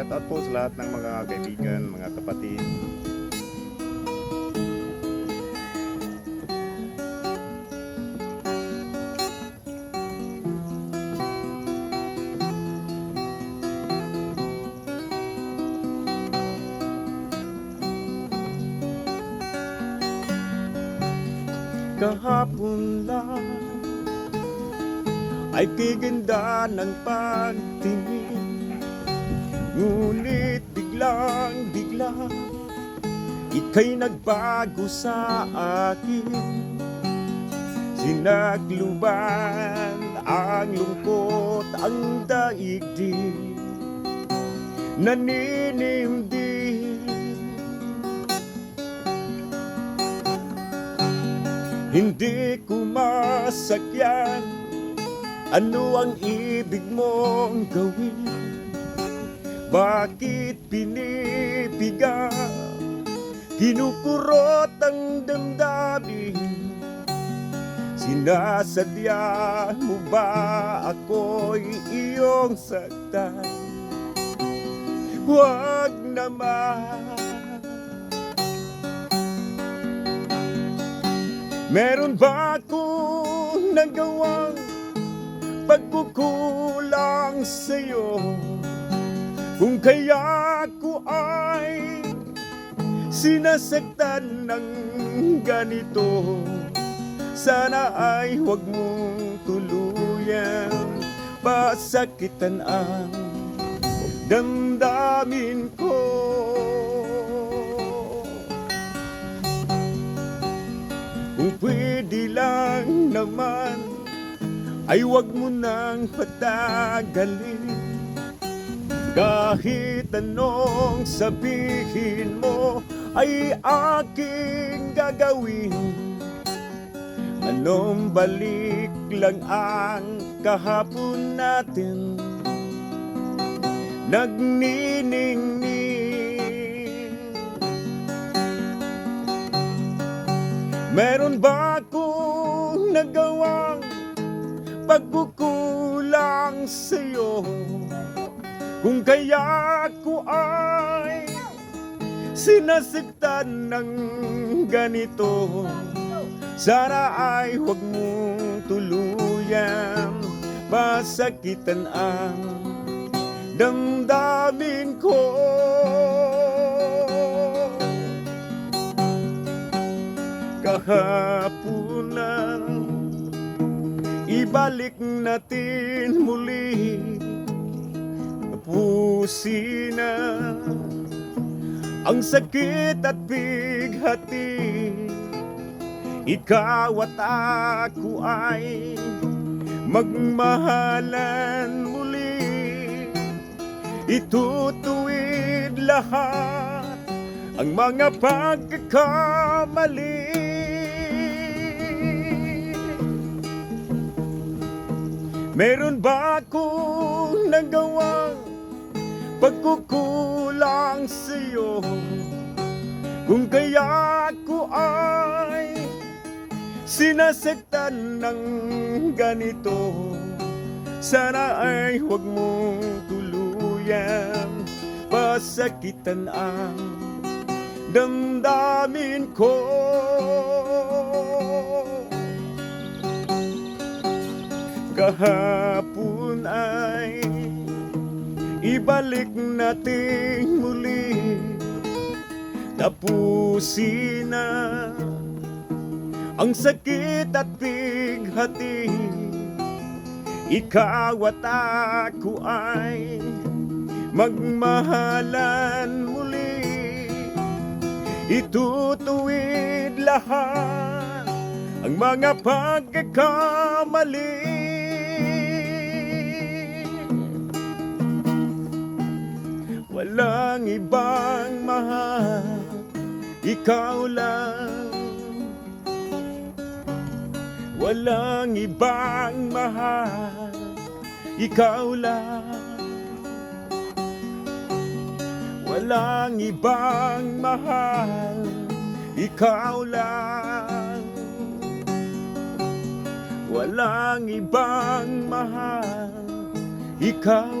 Shoutout po sa lahat ng mga kaibigan, mga kapatid. Kahapon lang ay kiganda ng pagtingin, ngunit biglang ika'y nagbago sa akin. Sinagluban ang lungkot, ang daigdig naninimdim. Hindi ko masakyan ano ang ibig mong gawin. Bakit pinipiga, kinukurot ang damdamin? Sinasadya mo ba ako'y iyong saktan? Huwag naman. Meron ba akong nagawang pagkukulang sa'yo? Kung kaya ko ay sinasaktan ng ganito, sana ay huwag mong tuluyan pasakitan ang damdamin ko. Kung pwede lang naman ay huwag mo nang patagalin. Kahit anong sabihin mo ay aking gagawin. Anong balik lang ang kahapon natin nagniningning. Meron ba akong nagawang pagkukulang sa'yo? Kung kaya ko ay sinasaktan ng ganito, sana ay huwag mong tuluyan pasakitan ang damdamin ko. Kahaponan, ibalik natin muli. Tapusin na ang sakit at bighati. Ikaw at ako ay magmahalan muli. Itutuwid lahat ang mga pagkakamali. Meron ba akong nagawang pagkukulang sa'yo? Kung kaya ko ay sinasaktan ng ganito, sana ay huwag mong tuluyan pasakitan ang damdamin ko. Kahapon ay ibalik natin muli. Tapusin na ang sakit at bighati. Ikaw at ako ay magmahalan muli. Itutuwid lahat ang mga pagkakamali. Walang ibang mahal, ikaw lang. Walang ibang mahal, ikaw lang. Walang ibang mahal, ikaw lang. Walang ibang mahal, ikaw